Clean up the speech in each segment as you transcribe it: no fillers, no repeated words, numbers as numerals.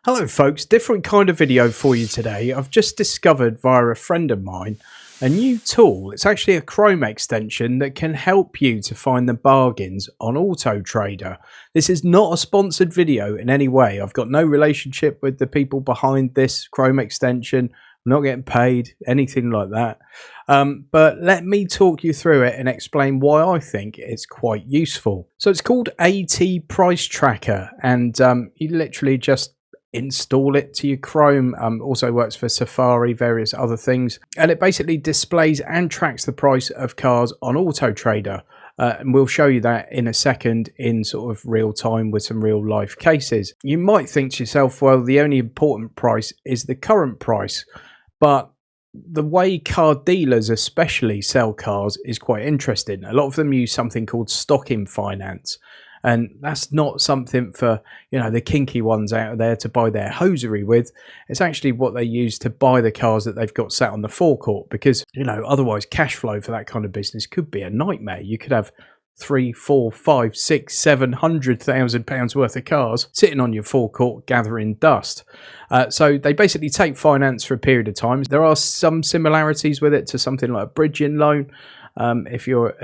Hello folks, different kind of video for you today. I've just discovered via a friend of mine a new tool. It's actually a Chrome extension that can help you to find the bargains on AutoTrader. This is not a sponsored video in any way. I've got no relationship with the people behind this Chrome extension. I'm not getting paid, anything like that. But let me talk you through it and explain why I think it's quite useful. So it's called AT Price Tracker, and you literally just install it to your Chrome. Also works for Safari, various other things, and it basically displays and tracks the price of cars on AutoTrader, and we'll show you that in a second in sort of real time with some real life cases. You might think to yourself, well, the only important price is the current price, but the way car dealers especially sell cars is quite interesting. A lot of them use something called stocking finance. And that's not something for, you know, the kinky ones out there to buy their hosiery with. It's actually what they use to buy the cars that they've got sat on the forecourt, because, you know, otherwise cash flow for that kind of business could be a nightmare. You could have 3, 4, 5, 6, 700,000 pounds worth of cars sitting on your forecourt gathering dust. So they basically take finance for a period of time. There are some similarities with it to something like a bridging loan, if you're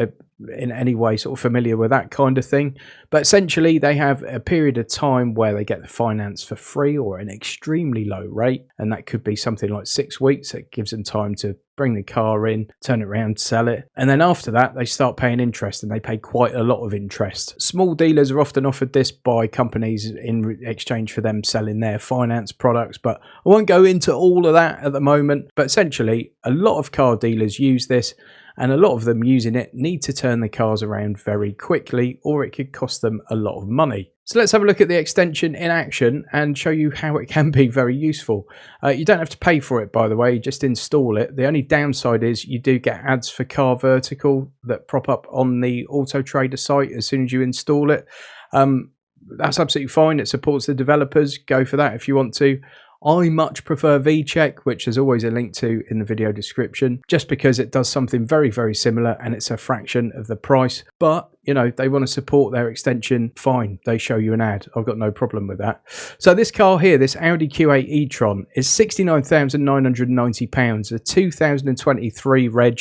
in any way sort of familiar with that kind of thing. But essentially they have a period of time where they get the finance for free or an extremely low rate, and that could be something like 6 weeks. It gives them time to bring the car in, turn it around, sell it, and then after that they start paying interest, and they pay quite a lot of interest. Small dealers are often offered this by companies in exchange for them selling their finance products, but I won't go into all of that at the moment. But essentially a lot of car dealers use this, and a lot of them using it need to turn the cars around very quickly, or it could cost them a lot of money. So let's have a look at the extension in action and show you how it can be very useful. You don't have to pay for it, by the way, just install it. The only downside is you do get ads for Car Vertical that prop up on the AutoTrader site as soon as you install it. That's absolutely fine. It supports the developers. Go for that if you want to. I much prefer VCheck, which there's always a link to in the video description, just because it does something very, very similar and it's a fraction of the price. But, you know, they want to support their extension, fine. They show you an ad. I've got no problem with that. So this car here, this Audi Q8 e-tron, is £69,990, a 2023 reg,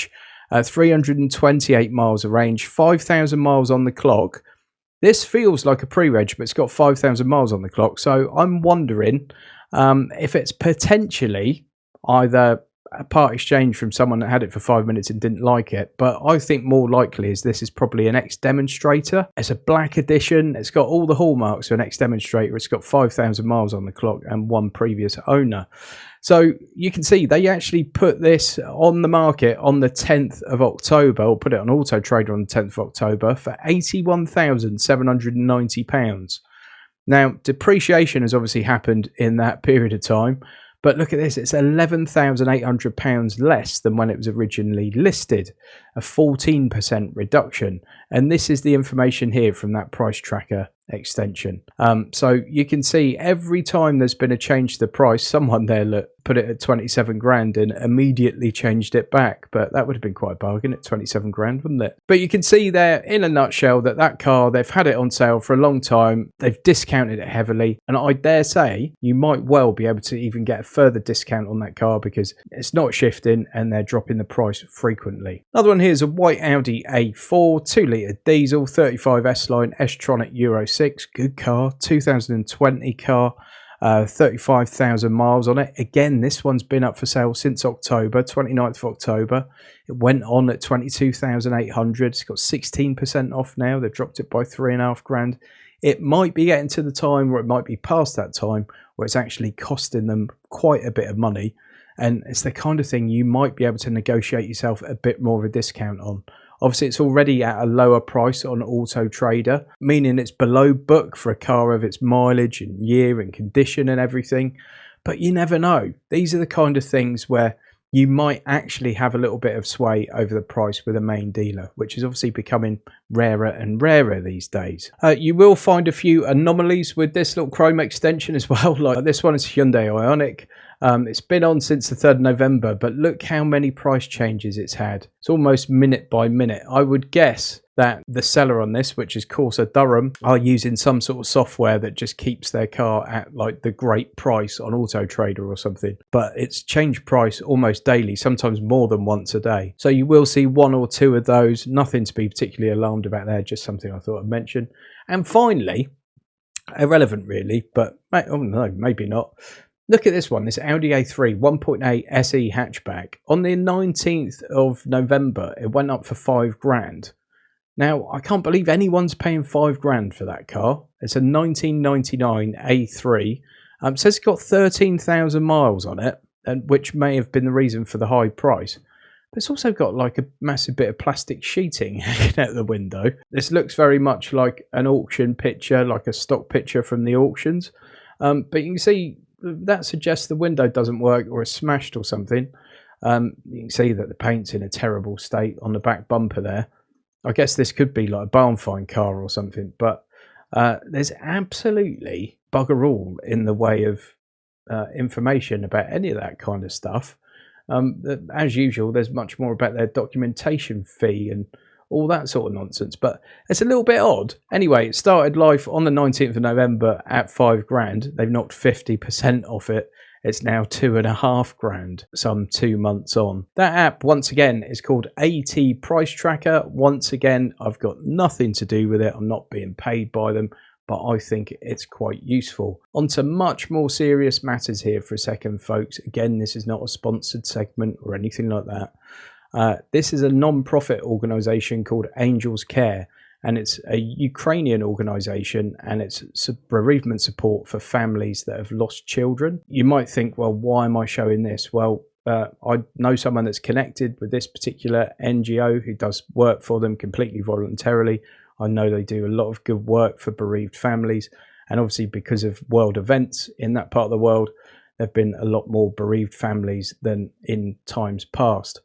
328 miles of range, 5,000 miles on the clock. This feels like a pre-reg, but it's got 5,000 miles on the clock. So I'm wondering if it's potentially either a part exchange from someone that had it for 5 minutes and didn't like it, but I think more likely is this is probably an ex-demonstrator. It's a black edition. It's got all the hallmarks of an ex-demonstrator. It's got 5,000 miles on the clock and one previous owner. So you can see they actually put this on the market on the 10th of October, or put it on AutoTrader on the 10th of October for £81,790. Now, depreciation has obviously happened in that period of time, but look at this, it's £11,800 less than when it was originally listed, a 14% reduction. And this is the information here from that price tracker extension. So you can see every time there's been a change to the price, someone there put it at 27 grand and immediately changed it back. But that would have been quite a bargain at 27 grand, wouldn't it? But you can see there in a nutshell that that car, they've had it on sale for a long time. They've discounted it heavily. And I dare say you might well be able to even get a further discount on that car because it's not shifting and they're dropping the price frequently. Another one here is a white Audi A4, 2-litre diesel, 35 S-Line, S-Tronic Euro 6, good car, 2020 car. 35,000 miles on it. Again, this one's been up for sale since October, 29th of October. It went on at 22,800. It's got 16% off now. They've dropped it by 3.5 grand. It might be getting to the time, or it might be past that time, where it's actually costing them quite a bit of money. And it's the kind of thing you might be able to negotiate yourself a bit more of a discount on. Obviously, it's already at a lower price on AutoTrader, meaning it's below book for a car of its mileage and year and condition and everything. But you never know. These are the kind of things where you might actually have a little bit of sway over the price with a main dealer, which is obviously becoming rarer and rarer these days. You will find a few anomalies with this little Chrome extension as well. Like this one is Hyundai Ionic. It's been on since the 3rd of November, but look how many price changes it's had. It's almost minute by minute. I would guess that the seller on this, which is 𝘾𝙃𝙉𝙆𝙉𝙉, are using some sort of software that just keeps their car at like the great price on AutoTrader or something. But it's changed price almost daily, sometimes more than once a day. So you will see one or two of those. Nothing to be particularly alarmed about there, just something I thought I'd mention. And finally, irrelevant really, but oh no, maybe not. Look at this one, this Audi A3 1.8 SE hatchback. On the 19th of November, it went up for 5 grand. Now, I can't believe anyone's paying 5 grand for that car. It's a 1999 A3. It says it's got 13,000 miles on it, and which may have been the reason for the high price. But it's also got like a massive bit of plastic sheeting hanging out the window. This looks very much like an auction picture, like a stock picture from the auctions. But you can see that suggests the window doesn't work or it's smashed or something. You can see that the paint's in a terrible state on the back bumper there. I guess this could be like a barn find car or something, but there's absolutely bugger all in the way of information about any of that kind of stuff. As usual, there's much more about their documentation fee and all that sort of nonsense, but it's a little bit odd. Anyway, it started life on the 19th of November at 5 grand. They've knocked 50% off it. It's now 2.5 grand, some 2 months on. That app, once again, is called AT Price Tracker. Once again, I've got nothing to do with it. I'm not being paid by them, but I think it's quite useful. On to much more serious matters here for a second, folks. Again, this is not a sponsored segment or anything like that. This is a non-profit organisation called Angels Care. And it's a Ukrainian organization, and it's bereavement support for families that have lost children. You might think, well, why am I showing this? Well, I know someone that's connected with this particular NGO who does work for them completely voluntarily. I know they do a lot of good work for bereaved families. And obviously, because of world events in that part of the world, there have been a lot more bereaved families than in times past.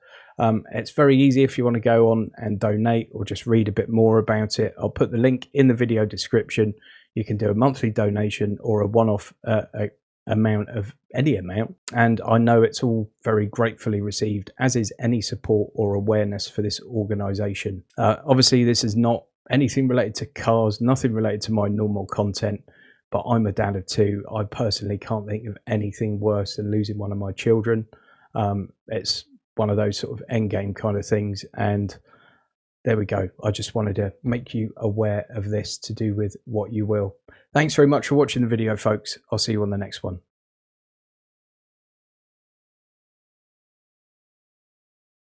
It's very easy if you want to go on and donate or just read a bit more about it. I'll put the link in the video description. You can do a monthly donation or a one-off amount of any amount. And I know it's all very gratefully received, as is any support or awareness for this organisation. Obviously, this is not anything related to cars, nothing related to my normal content, but I'm a dad of 2. I personally can't think of anything worse than losing one of my children. It's one of those sort of end game kind of things, and there we go. I just wanted to make you aware of this, to do with what you will. Thanks very much for watching the video, folks. I'll see you on the next one.